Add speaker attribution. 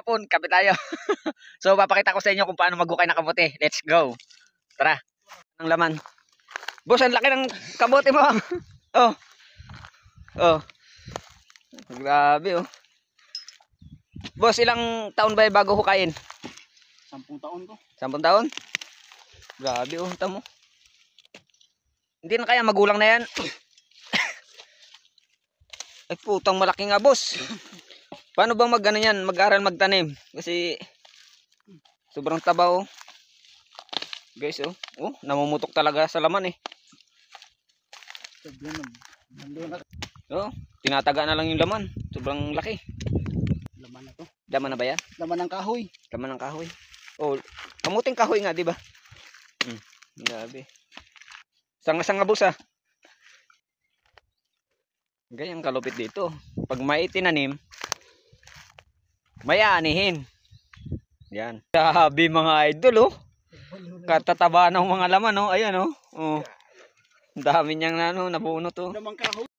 Speaker 1: hapon, kape tayo. So, papakita ko sa inyo kung paano maghukay ng kamote. Let's go. Tara. Ang laman. Boss, ang laki ng kamote mo. Oh. Oh. Grabe, oh. Boss, ilang taon ba bago hukayin?
Speaker 2: 10 taon ko.
Speaker 1: 10 taon? Grabe, oh. Tamo. Hindi na kaya magulang na yan. Ay, putang malaki nga, boss. Paano bang mag-ano yan? Mag-aral magtanim? Kasi sobrang taba, oh. Guys, oh. Oh, namumutok talaga sa laman, eh. Oh, tinataga na lang yung laman. Sobrang laki.
Speaker 2: Laman na to.
Speaker 1: Laman na ba yan?
Speaker 2: Laman ng kahoy.
Speaker 1: Laman ng kahoy. Oh, kamuting kahoy nga, di ba? Grabe. Sanga-sanga, boss, ah. Ganyang kalupit dito. Pag may itinanim, may aanihin. Yan. Grabe mga idol, oh. Katataba ng mga laman, oh. Ayan, oh. Oh. Ang dami niyang nabuno to.
Speaker 2: Laman kahoy.